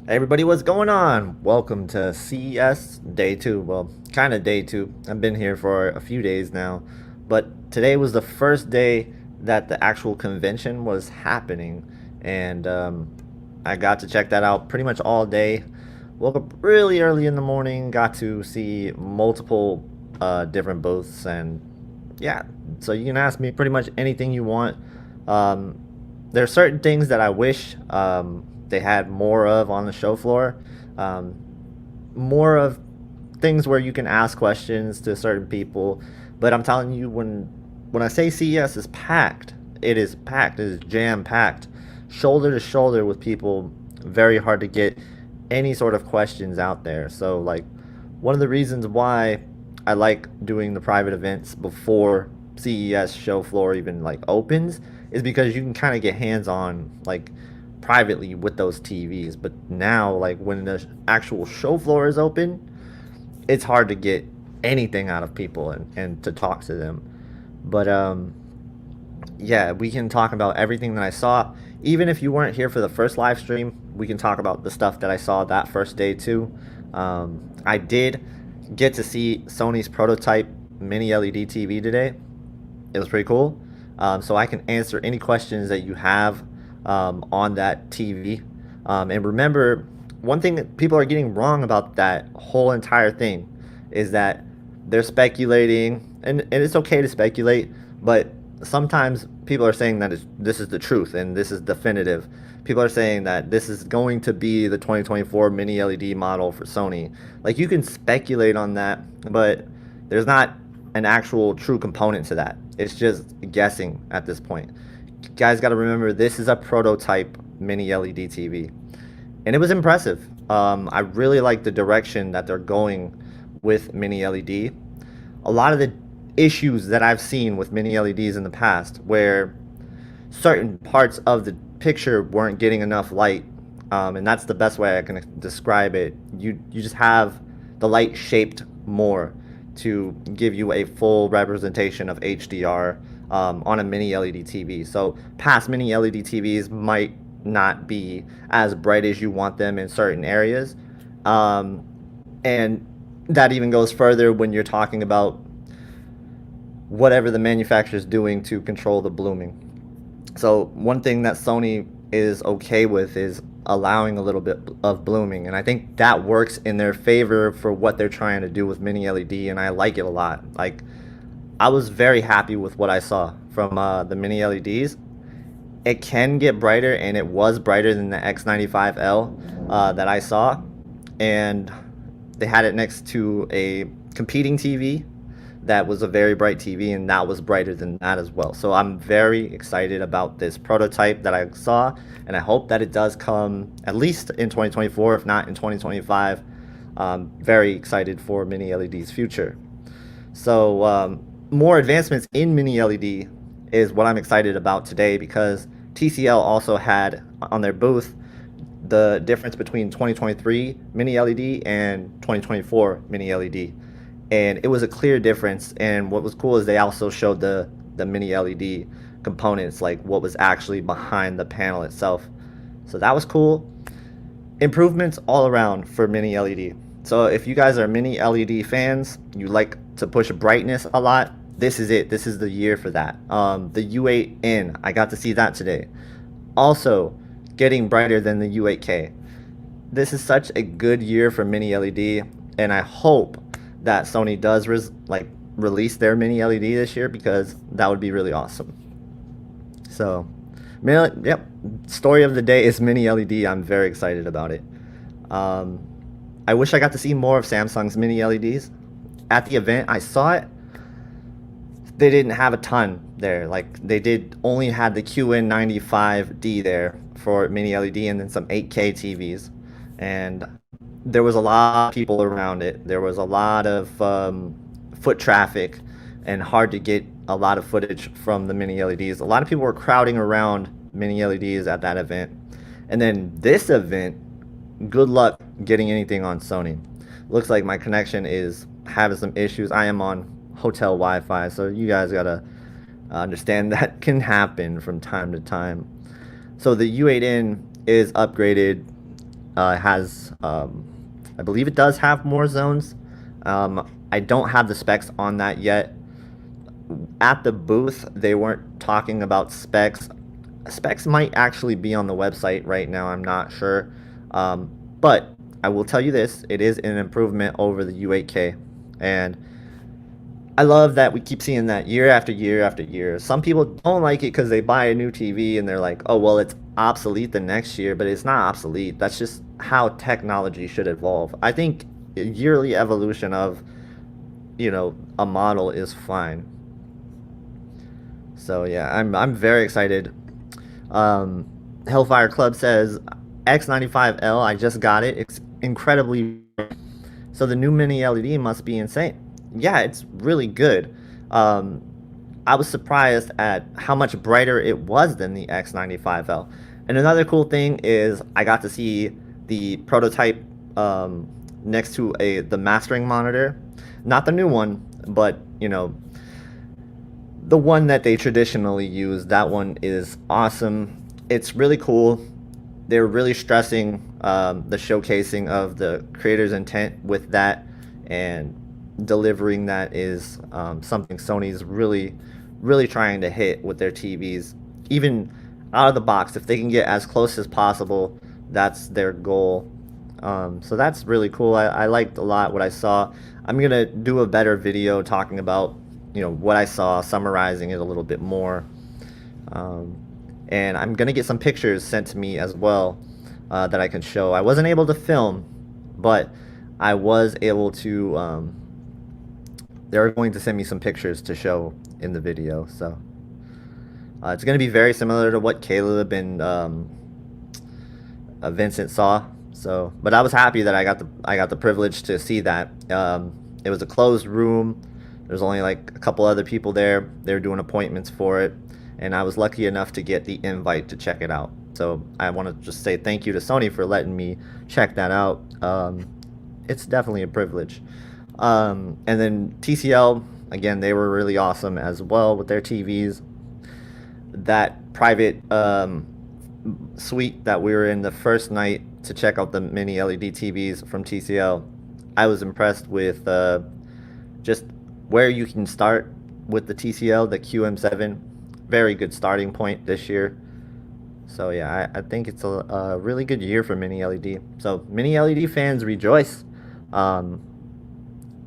Everybody, what's going on? Welcome to CES day two. Well, kind of day two. I've been here for a few days now, but today was the first day that the actual convention was happening, and I got to check that out pretty much all day. Woke up really early in the morning, got to see multiple different booths, and yeah, so you can ask me pretty much anything you want. Um, there are certain things that I wish they had more of on the show floor. Um, More of things where you can ask questions to certain people. But I'm telling you, when I say CES is packed, it is packed. It is jam packed, shoulder to shoulder with people. Very hard to get any sort of questions out there. So like, one of the reasons why I like doing the private events before CES show floor even like opens is because you can kind of get hands on like privately with those TVs. But now, like when the actual show floor is open, it's hard to get anything out of people and to talk to them. But yeah, we can talk about everything that I saw. Even if you weren't here for the first live stream, we can talk about the stuff that I saw that first day too. I did get to see Sony's prototype mini LED TV today. It was pretty cool. So I can answer any questions that you have on that TV. And remember, one thing that people are getting wrong about that whole entire thing is that they're speculating, and it's okay to speculate, but sometimes people are saying that this is the truth and this is definitive. People are saying that this is going to be the 2024 mini LED model for Sony. Like, you can speculate on that, but there's not an actual true component to that. It's just guessing at this point. You guys got to remember, this is a prototype mini LED TV, and it was impressive. I really like the direction that they're going with mini LED. A lot of the issues that I've seen with mini LEDs in the past, where certain parts of the picture weren't getting enough light, and that's the best way I can describe it. You just have the light shaped more to give you a full representation of HDR on a mini LED TV. So past mini LED TVs might not be as bright as you want them in certain areas, and that even goes further when you're talking about whatever the manufacturer is doing to control the blooming. So one thing that Sony is okay with is allowing a little bit of blooming, and I think that works in their favor for what they're trying to do with mini LED, and I like it a lot. Like, I was very happy with what I saw from the mini LEDs. It can get brighter, and it was brighter than the X95L that I saw, and they had it next to a competing TV that was a very bright TV, and that was brighter than that as well. So I'm very excited about this prototype that I saw, and I hope that it does come at least in 2024, if not in 2025. Very excited for mini LED's future. So more advancements in mini LED is what I'm excited about today, because TCL also had on their booth the difference between 2023 mini LED and 2024 mini LED, and it was a clear difference. And what was cool is they also showed the mini LED components, like what was actually behind the panel itself. So that was cool. Improvements all around for mini LED. So if you guys are mini LED fans, you like to push brightness a lot, this is it. This is the year for that. The U8N, I got to see that today. Also, getting brighter than the U8K. This is such a good year for mini LED, and I hope that Sony does release their mini LED this year, because that would be really awesome. So, yep. Story of the day is mini LED. I'm very excited about it. Um, I wish I got to see more of Samsung's mini LEDs. At the event, I saw it. They didn't have a ton there. Like, they did only had the QN95D there for mini LED, and then some 8K TVs. And there was a lot of people around it. There was a lot of foot traffic, and hard to get a lot of footage from the mini LEDs. A lot of people were crowding around mini LEDs at that event. And then this event, good luck getting anything on Sony. Looks like my connection is having some issues. I am on hotel Wi-Fi, so you guys gotta understand that can happen from time to time. So the U8N is upgraded has, I believe it does have more zones. I don't have the specs on that yet. At the booth, they weren't talking about specs. Specs might actually be on the website right now. I'm not sure. But I will tell you this, it is an improvement over the U8K. And I love that we keep seeing that year after year after year. Some people don't like it because they buy a new TV and they're like, oh, well, it's obsolete the next year, but it's not obsolete. That's just how technology should evolve. I think a yearly evolution of, a model is fine. So yeah, I'm very excited. Hellfire Club says X95L. I just got it. It's incredibly. So the new mini LED must be insane. Yeah, it's really good. I was surprised at how much brighter it was than the X95L. And another cool thing is I got to see the prototype next to the mastering monitor. Not the new one, but the one that they traditionally use. That one is awesome. It's really cool. They're really stressing the showcasing of the creator's intent with that, and delivering that is something Sony's really trying to hit with their TVs. Even out of the box, if they can get as close as possible, that's their goal. So that's really cool. I liked a lot what I saw. I'm gonna do a better video talking about what I saw, summarizing it a little bit more. And I'm gonna get some pictures sent to me as well that I can show. I wasn't able to film, but I was able to. They're going to send me some pictures to show in the video, so it's going to be very similar to what Caleb and Vincent saw. So, but I was happy that I got the privilege to see that. It was a closed room. There's only like a couple other people there. They're doing appointments for it, and I was lucky enough to get the invite to check it out. So I want to just say thank you to Sony for letting me check that out. It's definitely a privilege. And then TCL, again, they were really awesome as well with their TVs. That private suite that we were in the first night to check out the mini LED TVs from TCL, I was impressed with just where you can start with the TCL, the QM7. Very good starting point this year. So yeah, I think it's a really good year for mini LED. So mini LED fans, rejoice.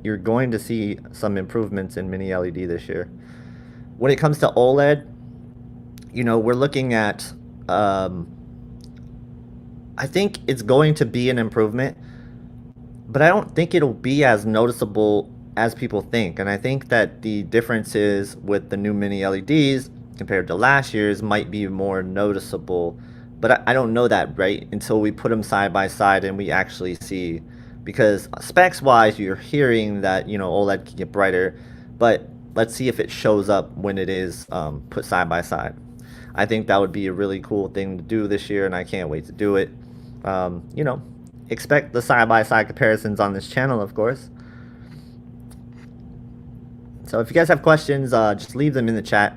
You're going to see some improvements in mini LED this year. When it comes to OLED, we're looking at, I think it's going to be an improvement, but I don't think it'll be as noticeable as people think. And I think that the differences with the new mini LEDs compared to last year's might be more noticeable, but I don't know that, right, until we put them side by side and we actually see. Because specs wise, you're hearing that OLED can get brighter, but let's see if it shows up when it is put side by side. I think that would be a really cool thing to do this year, and I can't wait to do it. Expect the side by side comparisons on this channel, of course. So if you guys have questions, just leave them in the chat.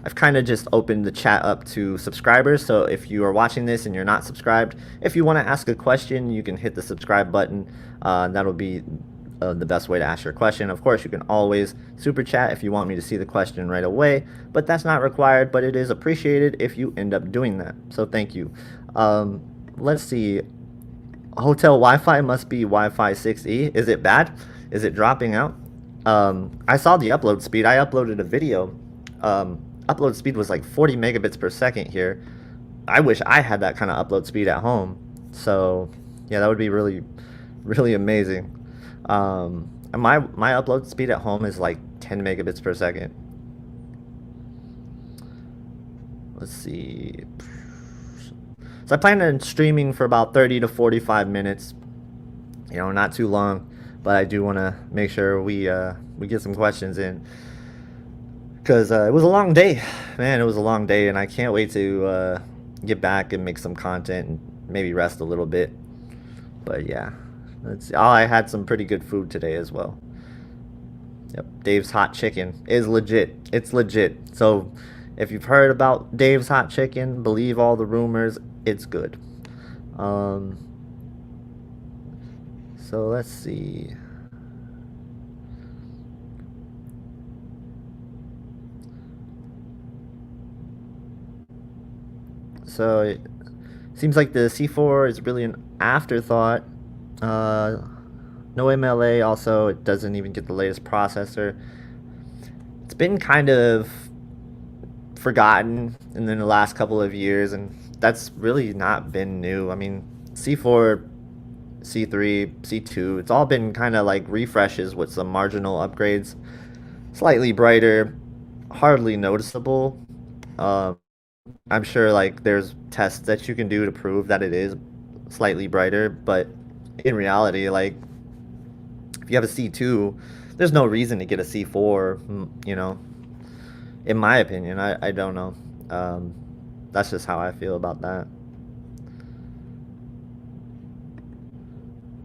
I've kind of just opened the chat up to subscribers, so if you are watching this and you're not subscribed, if you want to ask a question, you can hit the subscribe button. That'll be the best way to ask your question. Of course, you can always super chat if you want me to see the question right away, but that's not required, but it is appreciated if you end up doing that. So thank you. Let's see. Hotel Wi-Fi must be Wi-Fi 6E. Is it bad? Is it dropping out? I saw the upload speed. I uploaded a video. Upload speed was like 40 megabits per second here. I wish I had that kind of upload speed at home. So yeah, that would be really amazing. And my upload speed at home is like 10 megabits per second. Let's see. So I plan on streaming for about 30 to 45 minutes. Not too long, but I do want to make sure we get some questions in. Because it was a long day, man. It was a long day, and I can't wait to get back and make some content and maybe rest a little bit. But yeah, let's see. Oh, I had some pretty good food today as well. Yep, Dave's Hot Chicken is legit. It's legit. So if you've heard about Dave's Hot Chicken, believe all the rumors. It's good. So let's see. So it seems like the C4 is really an afterthought. Uh, no MLA. Also, it doesn't even get the latest processor. It's been kind of forgotten in the last couple of years, and that's really not been new. I mean, C4, C3, C2, it's all been kind of like refreshes with some marginal upgrades. Slightly brighter, hardly noticeable. Um, I'm sure like there's tests that you can do to prove that it is slightly brighter, but in reality, like if you have a C2, there's no reason to get a C4, you know, in my opinion. I don't know. Um, that's just how I feel about that.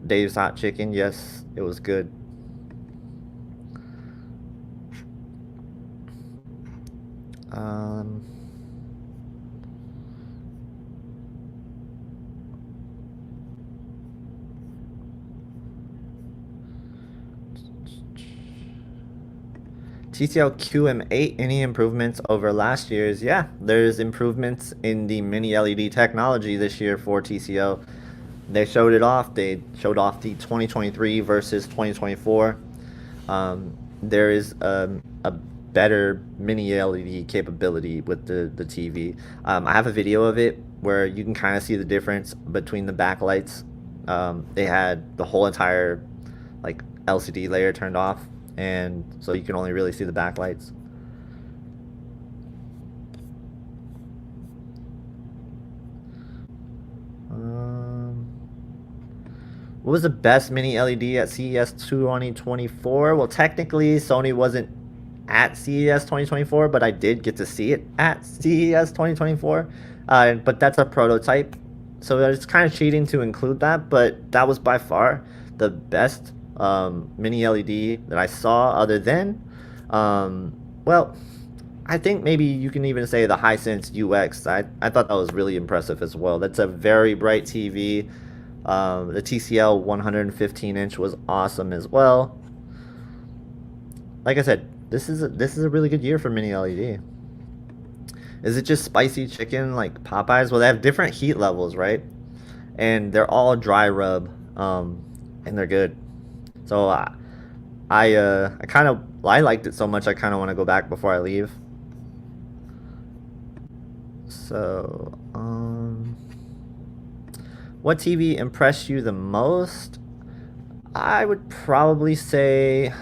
Dave's Hot Chicken, yes, it was good. Um, TCL QM8, any improvements over last year's? Yeah, there's improvements in the mini LED technology this year for TCL. They showed it off. They showed off the 2023 versus 2024. There is a better mini LED capability with the TV. I have a video of it where you can kind of see the difference between the backlights. They had the whole entire like LCD layer turned off, and so you can only really see the backlights. Um, what was the best mini LED at CES 2024? Well, technically, Sony wasn't at CES 2024, but I did get to see it at CES 2024. But that's a prototype, so it's kind of cheating to include that. But that was by far the best mini LED that I saw, other than, well, I think maybe you can even say the Hisense UX. I thought that was really impressive as well. That's a very bright TV. The TCL 115-inch was awesome as well. Like I said, this is a really good year for mini LED. Is it just spicy chicken like Popeyes? Well, they have different heat levels, right? And they're all dry rub, and they're good. So I kind of I liked it so much I kind of want to go back before I leave. So what TV impressed you the most? I would probably say,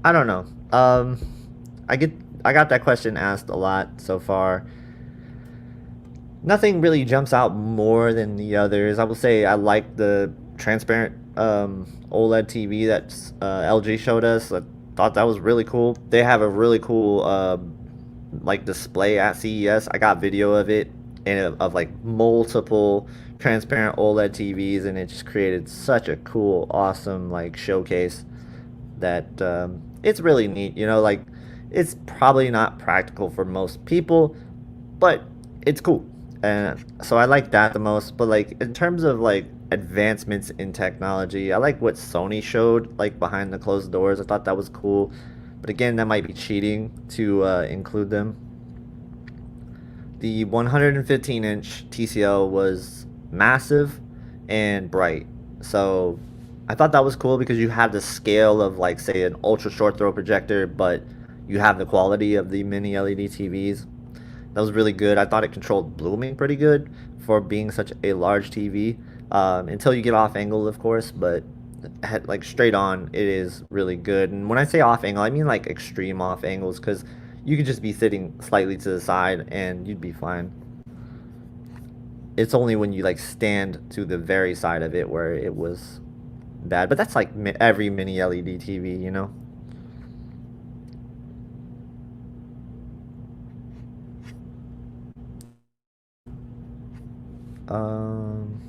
I don't know. I get I got that question asked a lot so far. Nothing really jumps out more than the others. I will say I like the transparent OLED TV that LG showed us. I thought that was really cool. They have a really cool like display at CES. I got video of it, and of like multiple transparent OLED TVs, and it just created such a cool, awesome like showcase that it's really neat. You know, like it's probably not practical for most people, but it's cool. And so I like that the most. But like in terms of like advancements in technology, I like what Sony showed like behind the closed doors. I thought that was cool. But again, that might be cheating to include them. The 115-inch TCL was massive and bright. So I thought that was cool because you have the scale of like say an ultra short throw projector, but you have the quality of the mini LED TVs. That was really good. I thought it controlled blooming pretty good for being such a large TV. Until you get off angle, of course, but like straight on, it is really good. And when I say off angle, I mean like extreme off angles, because you could just be sitting slightly to the side and you'd be fine. It's only when you like stand to the very side of it where it was bad. But that's like every mini LED TV, you know? Um,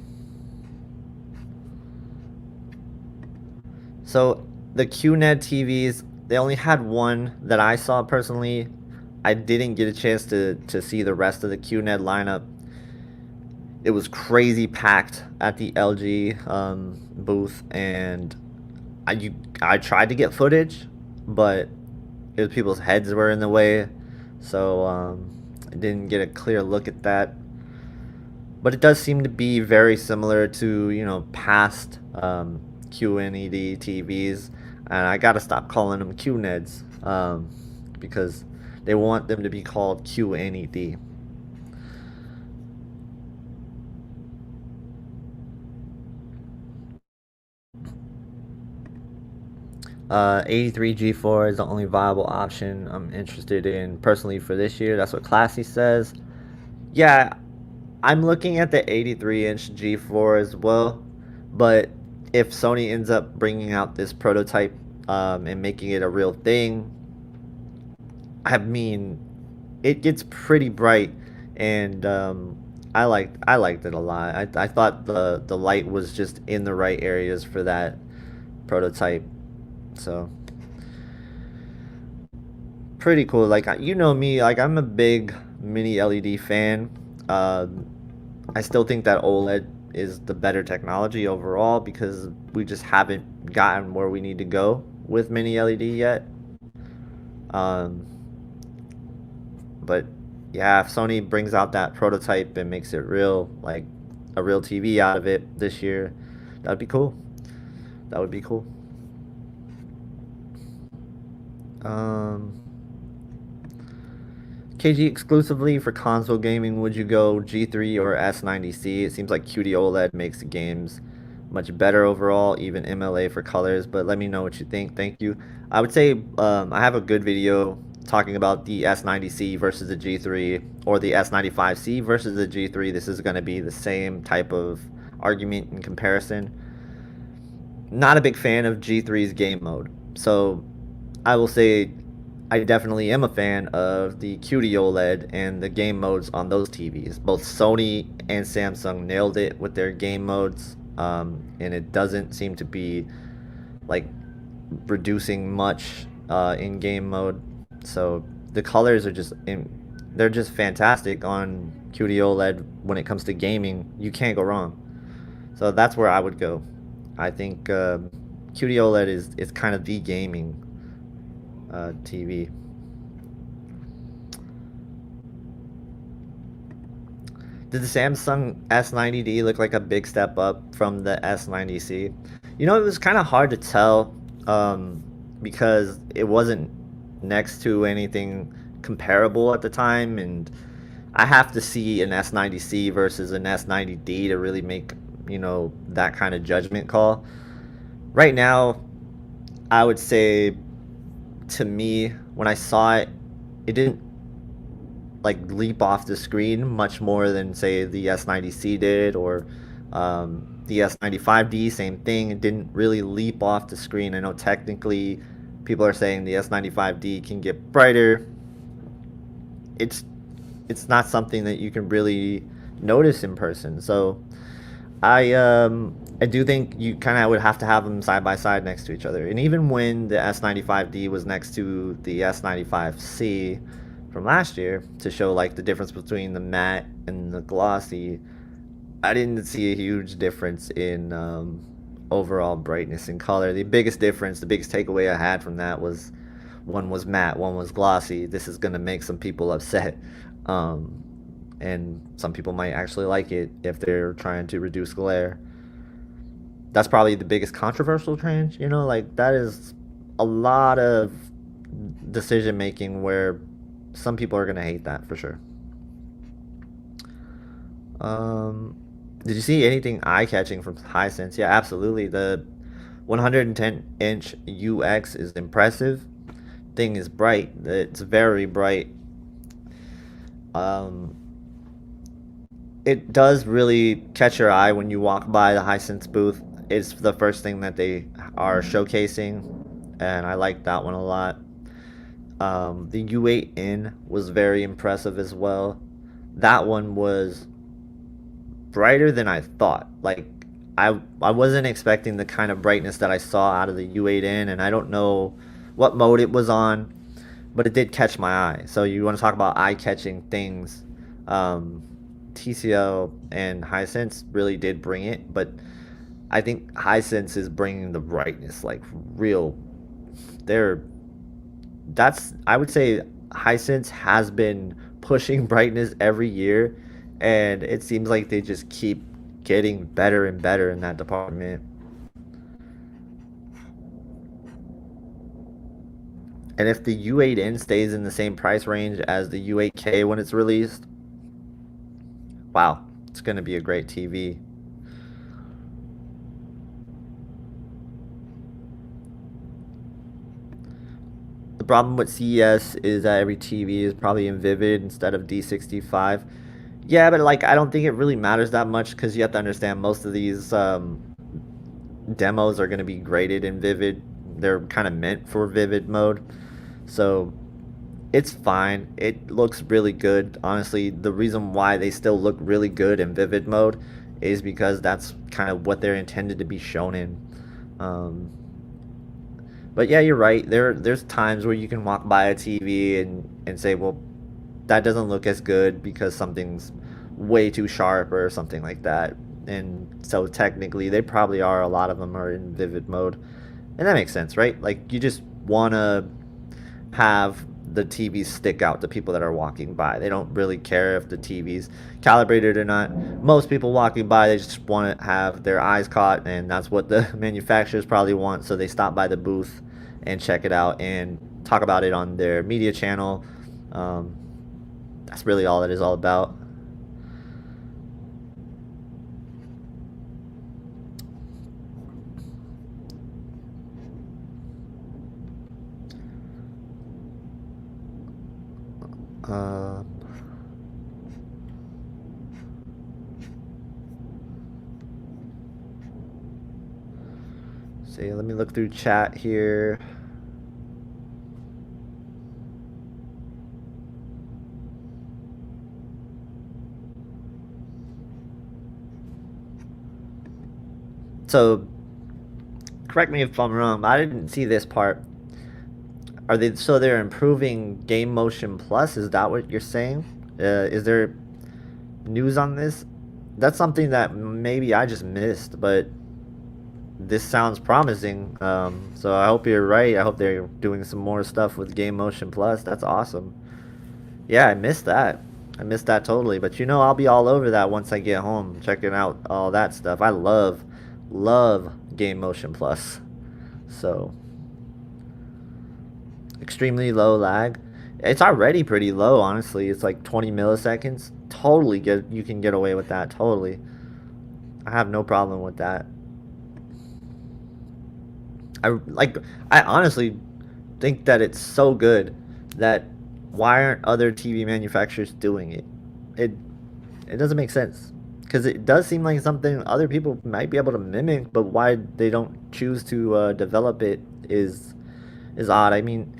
so the QNED TVs, they only had one that I saw personally. I didn't get a chance to see the rest of the QNED lineup. it was crazy packed at the LG booth, and I tried to get footage, but it was people's heads were in the way, so I didn't get a clear look at that. But it does seem to be very similar to past QNED TVs, and I gotta stop calling them QNEDs because they want them to be called QNED. 83 G4 is the only viable option I'm interested in personally for this year. That's what Classy says. Yeah, I'm looking at the 83-inch G4 as well, but if Sony ends up bringing out this prototype and making it a real thing, I mean, it gets pretty bright, and I liked it a lot. I thought the light was just in the right areas for that prototype, so pretty cool. Like you know me, like I'm a big mini LED fan. I still think that OLED is the better technology overall because we just haven't gotten where we need to go with mini LED yet. Um, but yeah, if Sony brings out that prototype and makes it real, like a real TV out of it this year, that would be cool. That would be cool. Um, KG exclusively for console gaming, would you go G3 or S90C? It seems like QD OLED makes the games much better overall, even MLA for colors, but let me know what you think. Thank you. I would say I have a good video talking about the S90C versus the G3 or the S95C versus the G3. This is going to be the same type of argument in comparison. Not a big fan of G3's game mode, so I will say I definitely am a fan of the QD OLED and the game modes on those TVs. Both Sony and Samsung nailed it with their game modes, and it doesn't seem to be like reducing much in game mode. So the colors are they're just fantastic on QD OLED when it comes to gaming. You can't go wrong. So that's where I would go. I think QD OLED is kind of the gaming TV. Did the Samsung S90D look like a big step up from the S90C? You know, it was kind of hard to tell because it wasn't next to anything comparable at the time, and I have to see an S90C versus an S90D to really make, that kind of judgment call. Right now, I would say to me, when I saw it, it didn't like leap off the screen much more than say the S90C did, or the S95D, same thing. It didn't really leap off the screen. I know technically people are saying the S95D can get brighter. It's not something that you can really notice in person. So I do think you kind of would have to have them side by side next to each other. And even when the S95D was next to the S95C from last year to show like the difference between the matte and the glossy, I didn't see a huge difference in overall brightness and color. The biggest difference, the biggest takeaway I had from that was one was matte, one was glossy. This is gonna make some people upset. And some people might actually like it if they're trying to reduce glare. That's probably the biggest controversial change, like that is a lot of decision making where some people are going to hate that for sure. Did you see anything eye-catching from Hisense? Yeah, absolutely. The 110-inch UX is impressive. Thing is bright. It's very bright. It does really catch your eye when you walk by the Hisense booth. It's the first thing that they are showcasing, and I like that one a lot. The U8N was very impressive as well. That one was brighter than I thought. Like I wasn't expecting the kind of brightness that I saw out of the U8N, and I don't know what mode it was on, but it did catch my eye. So you want to talk about eye-catching things? TCL and Hisense really did bring it, but I think Hisense is bringing the brightness like real. They're that's I would say Hisense has been pushing brightness every year, and it seems like they just keep getting better and better in that department. And if the U8N stays in the same price range as the U8K when it's released, wow, it's going to be a great TV. The problem with CES is that every TV is probably in Vivid instead of D65. Yeah, but like I don't think it really matters that much because you have to understand most of these demos are going to be graded in Vivid. They're kind of meant for Vivid mode, so it's fine. It looks really good. Honestly, the reason why they still look really good in Vivid mode is because that's kind of what they're intended to be shown in. Um, but yeah, you're right. There's times where you can walk by a TV and say, well, that doesn't look as good because something's way too sharp or something like that. And so technically, they probably are. A lot of them are in Vivid mode, and that makes sense, right? Like you just want to have the TVs stick out to people that are walking by. They don't really care if the TV's calibrated or not. Most people walking by, they just want to have their eyes caught, and that's what the manufacturers probably want. So they stop by the booth and check it out and talk about it on their media channel. Um, that's really all it is all about. Uh, See, let me look through chat here. So, correct me if I'm wrong, but I didn't see this part. Are they so they're improving Game Motion Plus? Is that what you're saying? Is there news on this? That's something that maybe I just missed, but this sounds promising. So I hope you're right. I hope they're doing some more stuff with Game Motion Plus. That's awesome. Yeah, I missed that. I missed that totally. But you know, I'll be all over that once I get home, checking out all that stuff. I love Game Motion Plus. So extremely low lag. It's already pretty low, honestly. It's like 20 milliseconds. Totally get you can get away with that. Totally. I have no problem with that. I like I honestly think that it's so good that why aren't other TV manufacturers doing it? It it doesn't make sense because it does seem like something other people might be able to mimic, but why they don't choose to develop it is odd. I mean,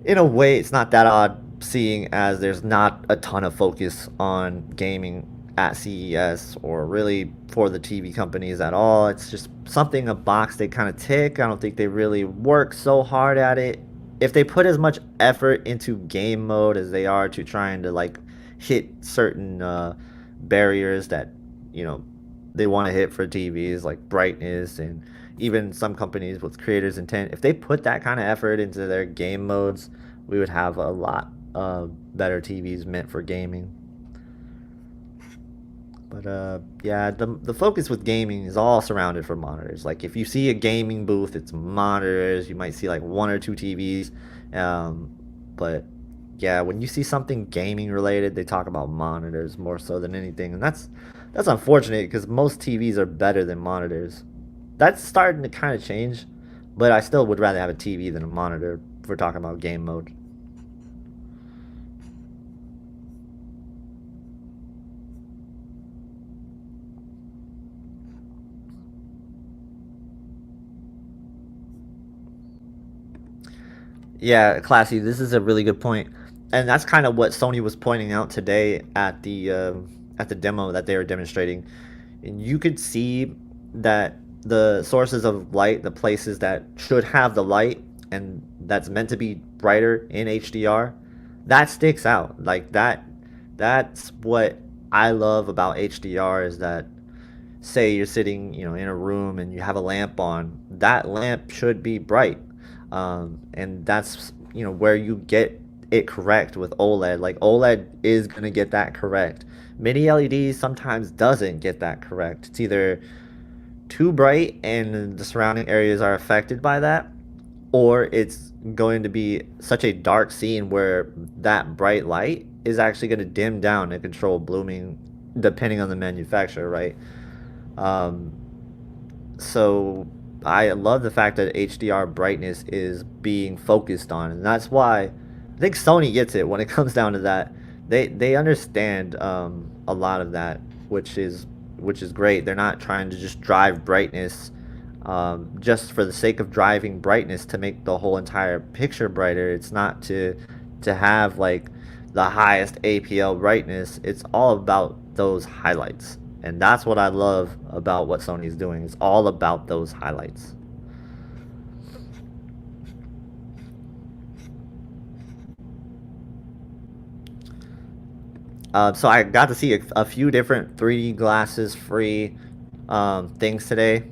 in a way, it's not that odd seeing as there's not a ton of focus on gaming at CES or really for the TV companies at all. It's just something a box they kind of tick. I don't think they really work so hard at it. If they put as much effort into game mode as they are to trying to like hit certain barriers that you know they want to hit for TVs like brightness and even some companies with creators intent, if they put that kind of effort into their game modes, we would have a lot better TVs meant for gaming. But yeah, the focus with gaming is all surrounded for monitors. Like if you see a gaming booth, it's monitors. You might see like one or two TVs, but yeah, when you see something gaming related, they talk about monitors more so than anything, and that's unfortunate because most TVs are better than monitors. That's starting to kind of change, but I still would rather have a TV than a monitor if we're talking about game mode. Yeah, classy. This is a really good point, and that's kind of what Sony was pointing out today at the demo that they were demonstrating. And you could see that the sources of light, the places that should have the light and that's meant to be brighter in HDR, that sticks out. Like that, that's what I love about HDR is that, say you're sitting, in a room and you have a lamp on, that lamp should be bright, and that's where you get it correct with OLED. Like OLED is gonna get that correct. Mini LED sometimes doesn't get that correct. It's either too bright and the surrounding areas are affected by that, or it's going to be such a dark scene where that bright light is actually going to dim down and control blooming depending on the manufacturer, right? Um, so I love the fact that HDR brightness is being focused on, and that's why I think Sony gets it when it comes down to that. They understand a lot of that, which is great. They're not trying to just drive brightness just for the sake of driving brightness to make the whole entire picture brighter. It's not to have like the highest APL brightness. It's all about those highlights. And that's what I love about what Sony's doing. It's all about those highlights. So I got to see a few different 3D glasses free things today.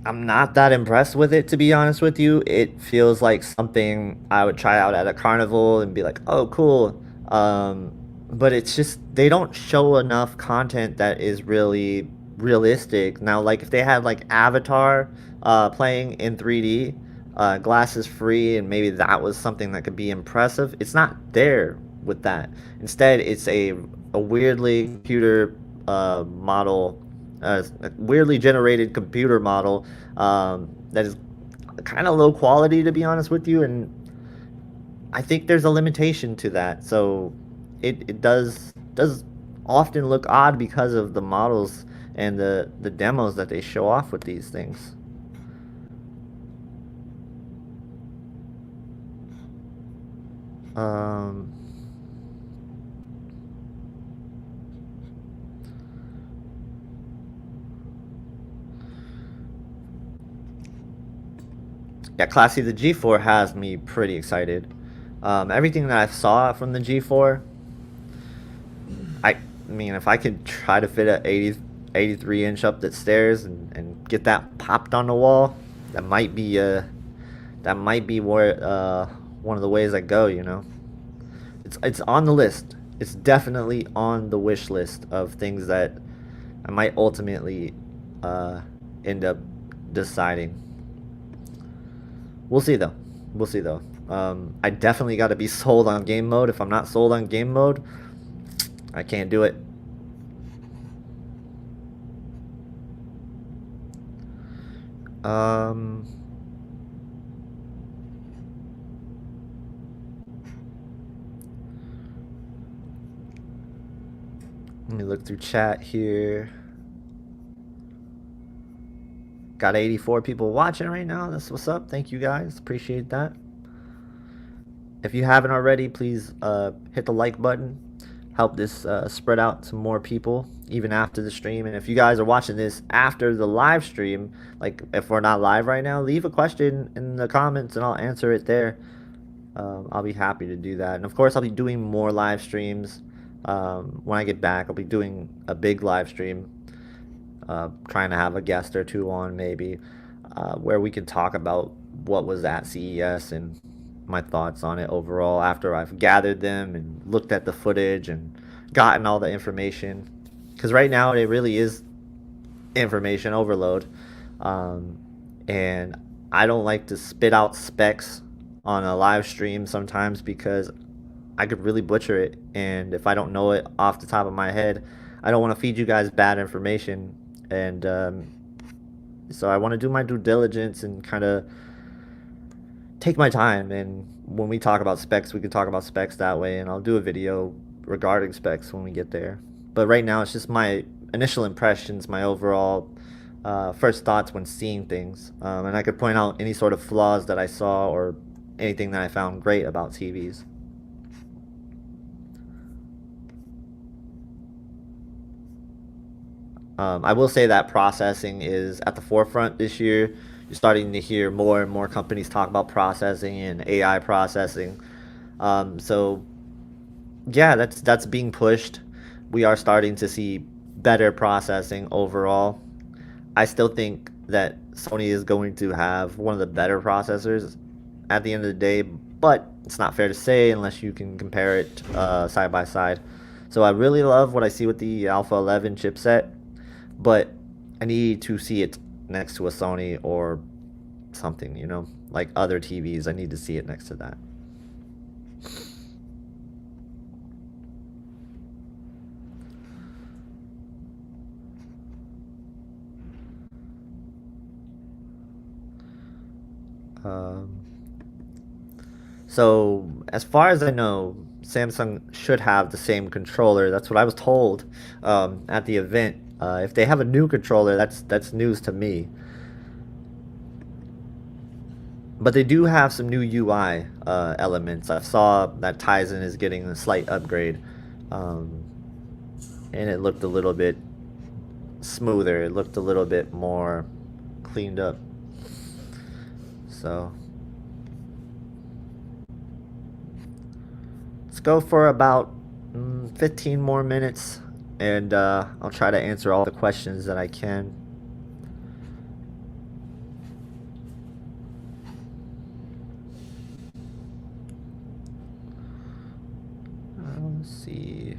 I'm not that impressed with it, to be honest with you. It feels like something I would try out at a carnival and be like, oh, cool. But it's just, they don't show enough content that is really realistic. Now, like, if they had, like, Avatar playing in 3D, glasses free, and maybe that was something that could be impressive, it's not there with that. Instead, it's a weirdly computer model, a weirdly generated computer model that is kind of low quality, to be honest with you, and I think there's a limitation to that. So it does often look odd because of the models and the demos that they show off with these things. Um, yeah, Classy, the G4 has me pretty excited. Everything that I saw from the G4, I mean, if I could try to fit a 83-inch up the stairs and get that popped on the wall, that might be where one of the ways I go. It's on the list. It's definitely on the wish list of things that I might ultimately end up deciding. We'll see though. We'll see though. I definitely got to be sold on game mode. If I'm not sold on game mode, I can't do it. Um, Let me look through chat here. Got 84 people watching right now. That's what's up. Thank you guys. Appreciate that. If you haven't already, please hit the like button. Help this spread out to more people, even after the stream. And if you guys are watching this after the live stream, like if we're not live right now, leave a question in the comments and I'll answer it there. I'll be happy to do that. And of course, I'll be doing more live streams. When I get back, I'll be doing a big live stream, trying to have a guest or two on maybe, where we can talk about what was at CES and my thoughts on it overall after I've gathered them and looked at the footage and gotten all the information. Because right now it really is information overload. And I don't like to spit out specs on a live stream sometimes because I could really butcher it. And if I don't know it off the top of my head, I don't want to feed you guys bad information. And so I want to do my due diligence and kind of take my time. And when we talk about specs, we can talk about specs that way. And I'll do a video regarding specs when we get there. But right now, it's just my initial impressions, my overall first thoughts when seeing things. And I could point out any sort of flaws that I saw or anything that I found great about TVs. I will say that processing is at the forefront this year. You're starting to hear more and more companies talk about processing and AI processing. So Yeah, that's being pushed. We are starting to see better processing overall. I still think that Sony is going to have one of the better processors at the end of the day, but it's not fair to say unless you can compare it side by side. So I really love what I see with the Alpha 11 chipset, but I need to see it next to a Sony or something, like other TVs. I need to see it next to that. Um, so as far as I know, Samsung should have the same controller. That's what I was told at the event. If they have a new controller, that's news to me. But they do have some new UI elements. I saw that Tizen is getting a slight upgrade, um, and it looked a little bit smoother. It looked a little bit more cleaned up. So let's go for about 15 more minutes, and I'll try to answer all the questions that I can. Let's see.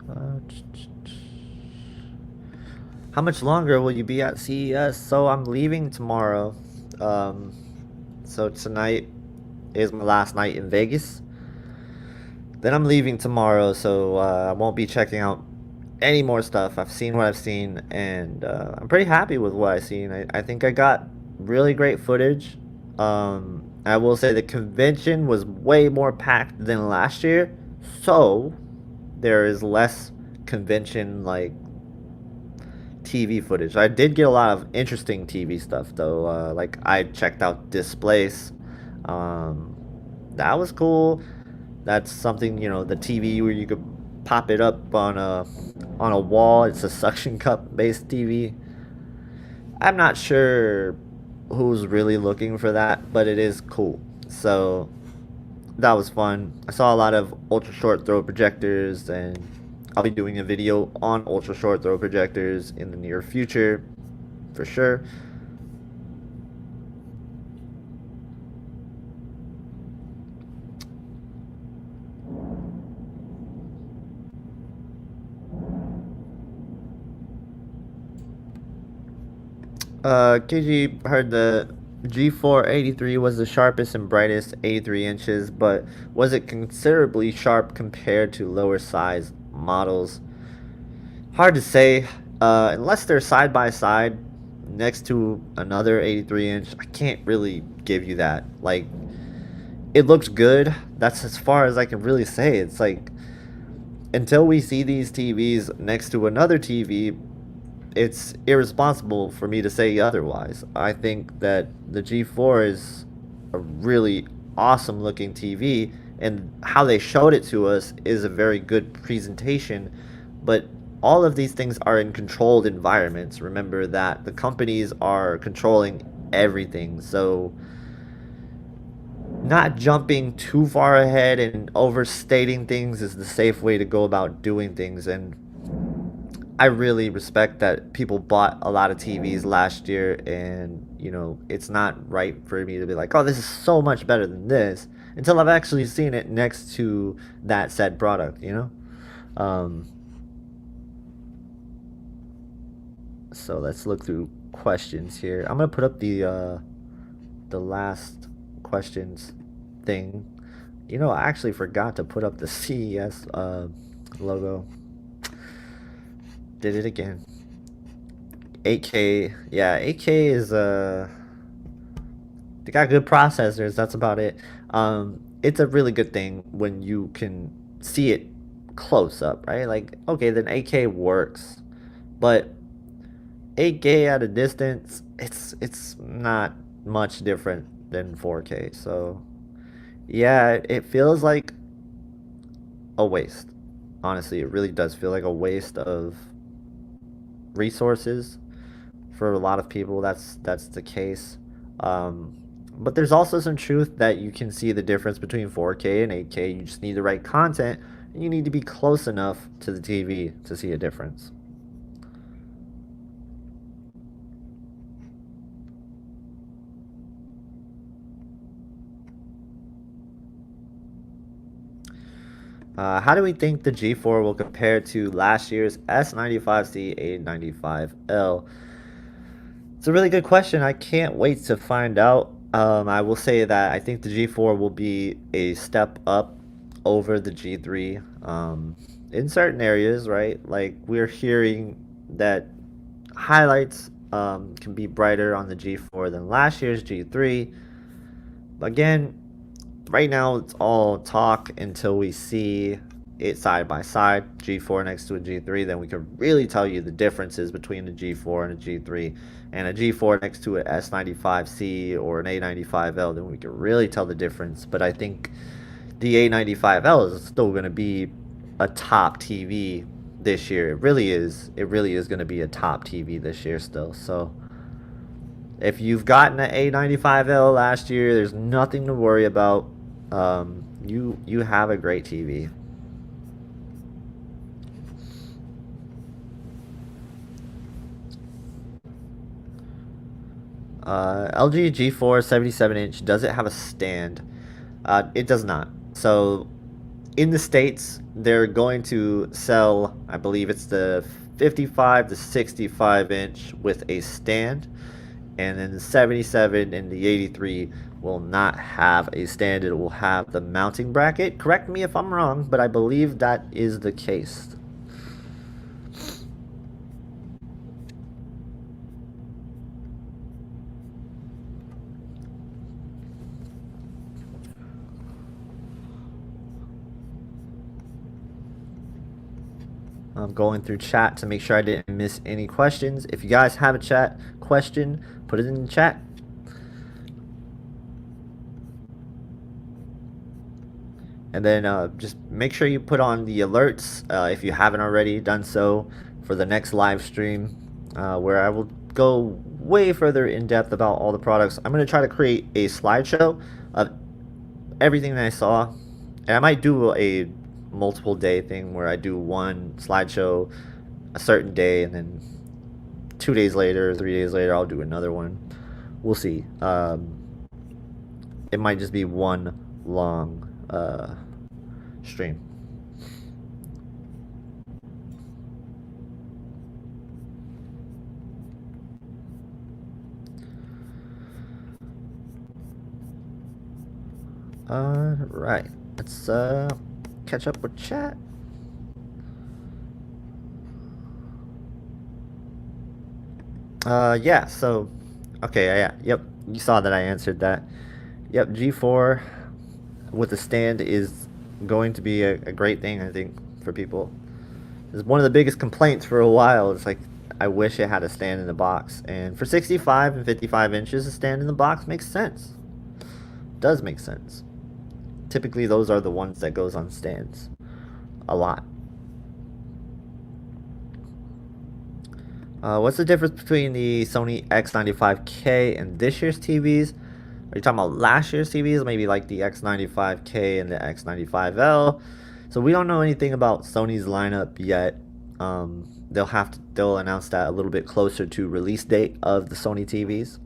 Uh, How much longer will you be at CES? So I'm leaving tomorrow. Um, so tonight is my last night in Vegas. Then I'm leaving tomorrow, so I won't be checking out any more stuff. I've seen what I've seen, and I'm pretty happy with what I've seen. I think I got really great footage. I will say the convention was way more packed than last year, so there is less convention like TV footage. I did get a lot of interesting TV stuff though. Like I checked out Displace. Um, that was cool. That's something the TV where you could pop it up on a wall. It's a suction cup based TV. I'm not sure who's really looking for that, but it is cool. So that was fun. I saw a lot of ultra short throw projectors, and I'll be doing a video on ultra short throw projectors in the near future for sure. KG heard the G483 was the sharpest and brightest 83 inches, but was it considerably sharp compared to lower size models? Hard to say. Unless they're side by side next to another 83 inch, I can't really give you that. Like, it looks good. That's as far as I can really say. It's like, until we see these TVs next to another TV, it's irresponsible for me to say otherwise. I think that the G4 is a really awesome looking TV, and how they showed it to us is a very good presentation. But all of these things are in controlled environments. Remember that the companies are controlling everything. So, not jumping too far ahead and overstating things is the safe way to go about doing things. And I really respect that people bought a lot of TVs last year, and it's not right for me to be like, oh, this is so much better than this until I've actually seen it next to that said product. Um, so let's look through questions here. I'm gonna put up the last questions thing. I actually forgot to put up the CES logo. Did it again. 8K, yeah, 8K is they got good processors. That's about it. It's a really good thing when you can see it close up, right? Like, okay, then 8K works, but 8K at a distance, it's not much different than 4K. So yeah, it feels like a waste. Honestly, it really does feel like a waste of resources for a lot of people. That's the case. Um, but there's also some truth that you can see the difference between 4K and 8K. You just need the right content, and you need to be close enough to the TV to see a difference. How do we think the G4 will compare to last year's S95C A95L? It's a really good question. I can't wait to find out. I will say that I think the G4 will be a step up over the G3 in certain areas, right? Like we're hearing that highlights can be brighter on the G4 than last year's G3. Again, right now it's all talk until we see it side by side, G4 next to a G3, then we can really tell you the differences between a G4 and a G3, and a G4 next to an S95C or an A95L, then we can really tell the difference. But I think the A95L is still going to be a top TV this year. It really is. It really is going to be a top TV this year still. So if you've gotten an A95L last year, there's nothing to worry about. You have a great TV. LG G4 77-inch, does it have a stand? It does not. So in the States, they're going to sell, I believe it's the 55 to 65 inch with a stand, and then the 77 and the 83 will not have a stand. It will have the mounting bracket. Correct me if I'm wrong, but I believe that is the case. I'm going through chat to make sure I didn't miss any questions. If you guys have a chat question, put it in the chat. And then just make sure you put on the alerts if you haven't already done so for the next live stream where I will go way further in depth about all the products. I'm going to try to create a slideshow of everything that I saw. And I might do a multiple day thing where I do one slideshow a certain day and then 2 days later, 3 days later, I'll do another one. We'll see. It might just be one long stream. Alright, let's catch up with chat. Yeah, so okay, yeah, yep, you saw that I answered that. Yep, G4 with a stand is going to be a great thing, I think, for people. It's one of the biggest complaints for a while. It's like, I wish it had a stand in the box. And for 65 and 55 inches, a stand in the box makes sense. It does make sense. Typically, those are the ones that goes on stands a lot. What's the difference between the Sony X95K and this year's TVs? Are you talking about last year's TVs? Maybe like the X95K and the X95L. So we don't know anything about Sony's lineup yet. They'll announce that a little bit closer to release date of the Sony TVs.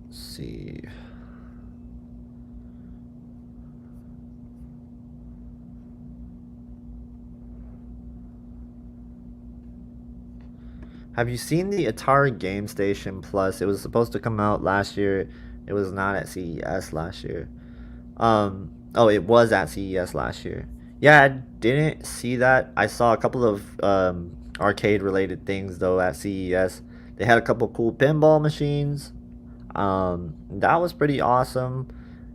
Let's see. Have you seen the Atari Game Station Plus? It was supposed to come out last year. It was not at CES last year. Oh, it was at CES last year. Yeah, I didn't see that. I saw a couple of arcade related things though at CES. They had a couple cool pinball machines. That was pretty awesome.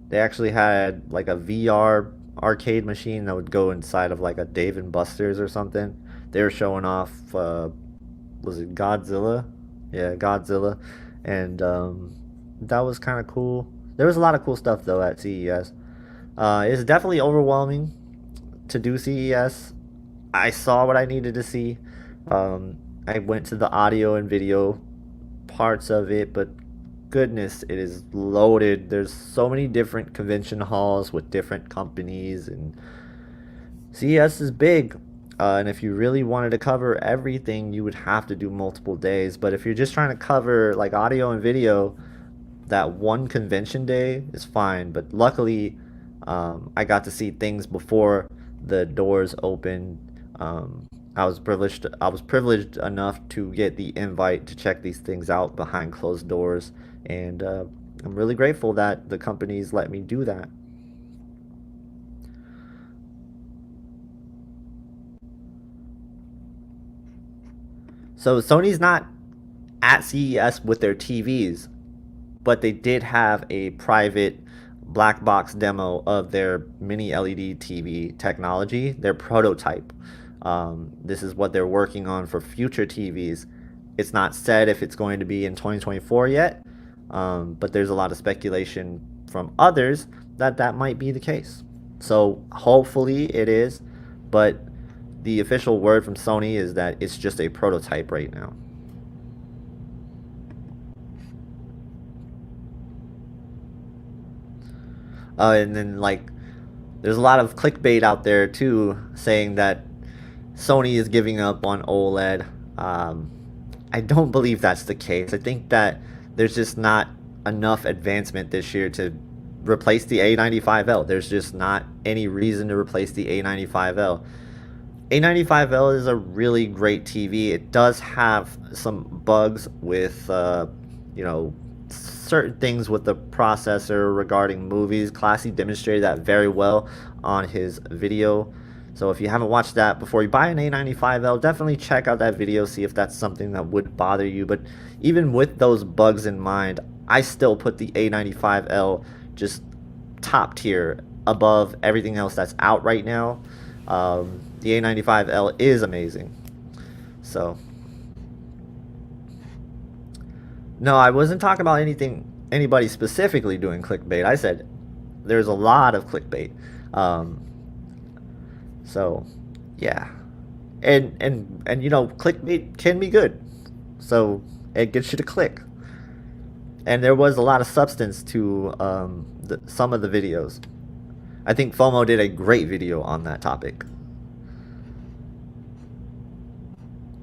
They actually had like a VR arcade machine that would go inside of like a Dave and Buster's or something. They were showing off, was it Godzilla? Yeah, Godzilla. And that was kind of cool. There was a lot of cool stuff though at CES. It's definitely overwhelming to do CES. I saw what I needed to see. I went to the audio and video parts of it, but goodness, it is loaded. There's so many different convention halls with different companies, and CES is big. And if you really wanted to cover everything, you would have to do multiple days. But if you're just trying to cover like audio and video, that one convention day is fine. But luckily, I got to see things before the doors opened. I was privileged. I was privileged enough to get the invite to check these things out behind closed doors, and I'm really grateful that the companies let me do that. So Sony's not at CES with their TVs, but they did have a private black box demo of their mini LED TV technology, their prototype. This is what they're working on for future TVs. It's not said if it's going to be in 2024 yet, but there's a lot of speculation from others that that might be the case. So hopefully it is, but the official word from Sony is that it's just a prototype right now. And then like there's a lot of clickbait out there too saying that Sony is giving up on OLED. I don't believe that's the case. I think that there's just not enough advancement this year to replace the A95L. There's just not any reason to replace the A95L. A95L is a really great TV. It does have some bugs with, you know, certain things with the processor regarding movies. Classy demonstrated that very well on his video. So if you haven't watched that before you buy an A95L, definitely check out that video, see if that's something that would bother you. But even with those bugs in mind, I still put the A95L just top tier above everything else that's out right now. The A95L is amazing. So, no, I wasn't talking about anybody specifically doing clickbait. I said there's a lot of clickbait. Um, so, yeah, and you know, clickbait can be good. So it gets you to click. And there was a lot of substance to some of the videos. I think FOMO did a great video on that topic.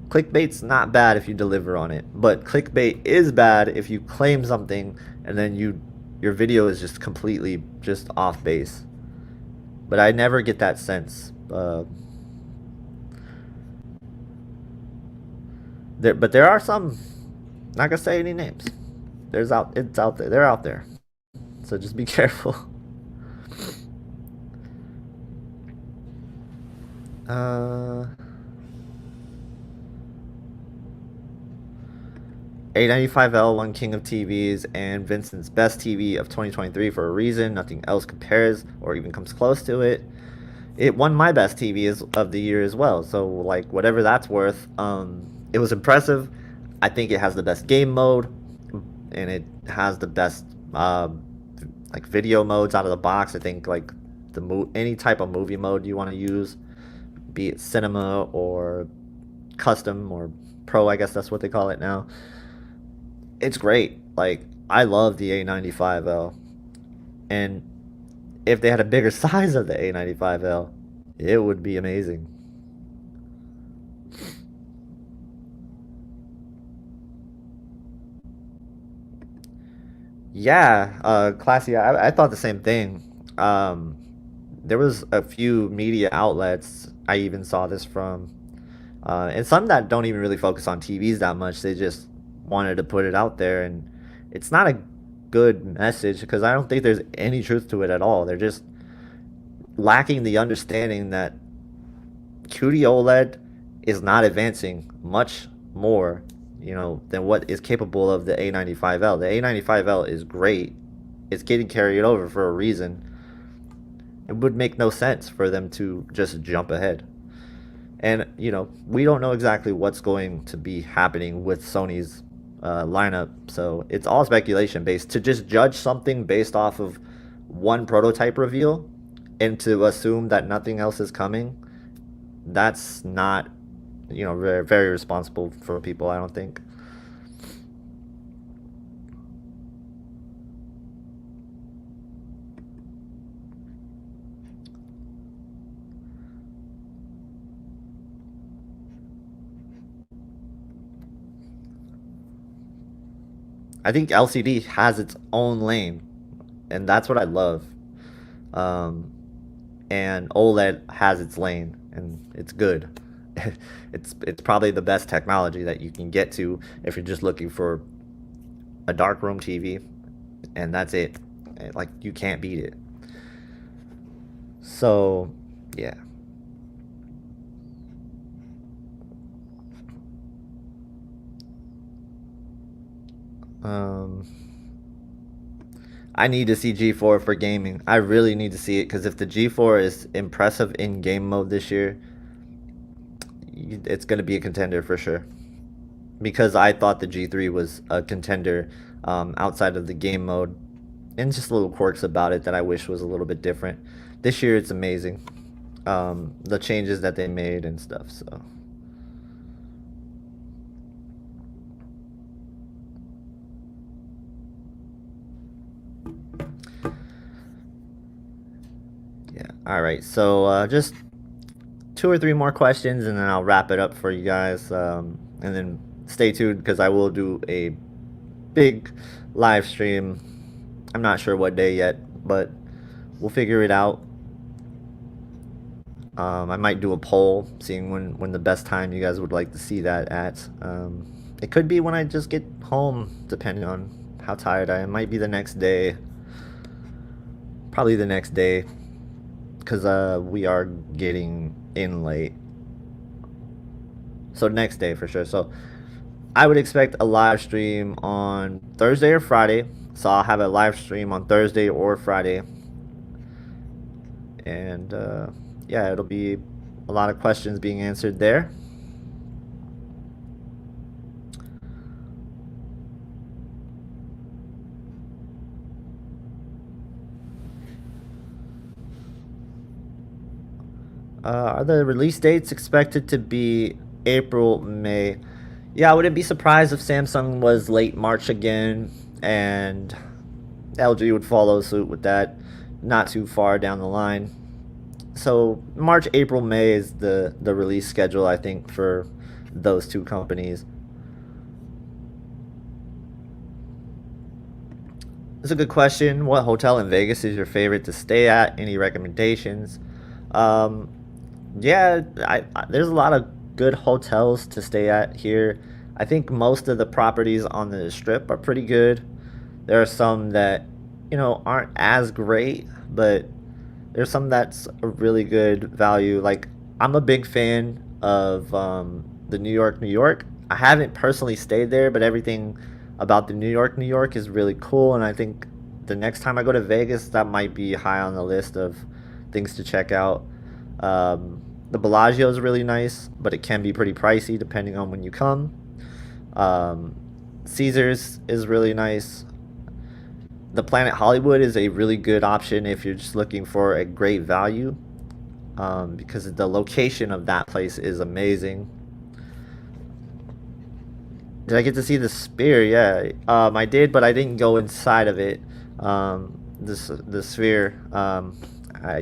Clickbait's not bad if you deliver on it, but clickbait is bad if you claim something and then your video is just completely just off base. But I never get that sense. But there are some. Not gonna say any names. It's out there. They're out there. So just be careful. Uh. A95L won King of TVs and Vincent's best TV of 2023 for a reason. Nothing else compares or even comes close to it. It won my best TV of the year as well. So like whatever that's worth, it was impressive. I think it has the best game mode, and it has the best like video modes out of the box. I think like any type of movie mode you want to use, be it cinema or custom or pro, I guess that's what they call it now. It's great. Like I love the A95L, and if they had a bigger size of the A95L, it would be amazing. Yeah, classy. I thought the same thing. Um, there was a few media outlets I even saw this from, and some that don't even really focus on TVs that much. They just wanted to put it out there, and it's not a good message because I don't think there's any truth to it at all. They're just lacking the understanding that QD OLED is not advancing much more, than what is capable of the A95L. The A95L is great. It's getting carried over for a reason. It would make no sense for them to just jump ahead. And we don't know exactly what's going to be happening with Sony's lineup, so it's all speculation based. To just judge something based off of one prototype reveal and to assume that nothing else is coming, that's not very, very responsible for people, I don't think. I think LCD has its own lane, and that's what I love. Um, and OLED has its lane, and it's good. It's probably the best technology that you can get to if you're just looking for a dark room TV, and that's it. Like, you can't beat it. So, yeah. Um, I need to see G4 for gaming. I really need to see it because if the G4 is impressive in game mode this year, it's going to be a contender for sure. Because I thought the G3 was a contender outside of the game mode, and just little quirks about it that I wish was a little bit different. This year, it's amazing. The changes that they made and stuff. So. Yeah. All right. So just two or three more questions, and then I'll wrap it up for you guys. And then stay tuned because I will do a big live stream. I'm not sure what day yet, but we'll figure it out. I might do a poll, seeing when the best time you guys would like to see that at. It could be when I just get home, depending on how tired I am. It might be the next day. Probably the next day, because we are getting in late. So next day for sure. So I would expect a live stream on Thursday or Friday. So I'll have a live stream on Thursday or Friday. And yeah, it'll be a lot of questions being answered there. Are the release dates expected to be April, May? Yeah, I wouldn't be surprised if Samsung was late March again, and LG would follow suit with that not too far down the line. So March, April, May is the release schedule, I think, for those two companies. It's a good question. What hotel in Vegas is your favorite to stay at? Any recommendations? Um, yeah, there's a lot of good hotels to stay at here. I think most of the properties on the strip are pretty good. There are some that, aren't as great, but there's some that's a really good value. Like, I'm a big fan of the New York, New York. I haven't personally stayed there, but everything about the New York, New York is really cool. And I think the next time I go to Vegas, that might be high on the list of things to check out. The Bellagio is really nice, but it can be pretty pricey depending on when you come. Um, Caesars is really nice. The Planet Hollywood is a really good option if you're just looking for a great value, because the location of that place is amazing. Did I get to see the Sphere? Yeah, I did, but I didn't go inside of it. The Sphere.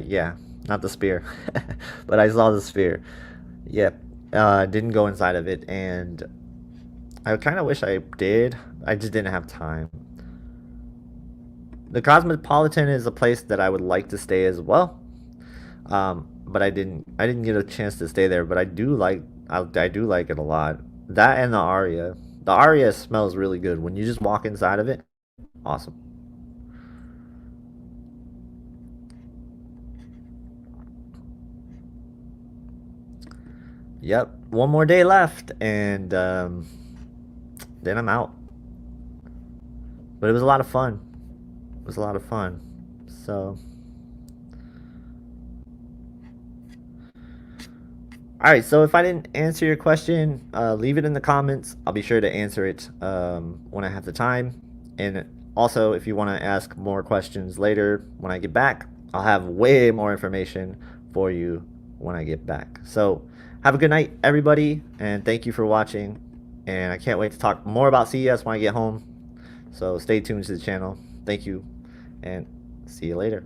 Yeah, not the Spear, but I saw the Sphere. Yep. Didn't go inside of it, and I kind of wish I did. I just didn't have time. The Cosmopolitan is a place that I would like to stay as well, but I didn't. I didn't get a chance to stay there. But I do like. I do like it a lot. That and the Aria. The Aria smells really good when you just walk inside of it. Awesome. Yep. One more day left, and then I'm out. But it was a lot of fun. It was a lot of fun. So All right, so if I didn't answer your question, leave it in the comments. I'll be sure to answer it when I have the time. And also, if you want to ask more questions later when I get back, I'll have way more information for you when I get back. So, have a good night, everybody, and thank you for watching. And I can't wait to talk more about CES when I get home. So, stay tuned to the channel. Thank you, and see you later.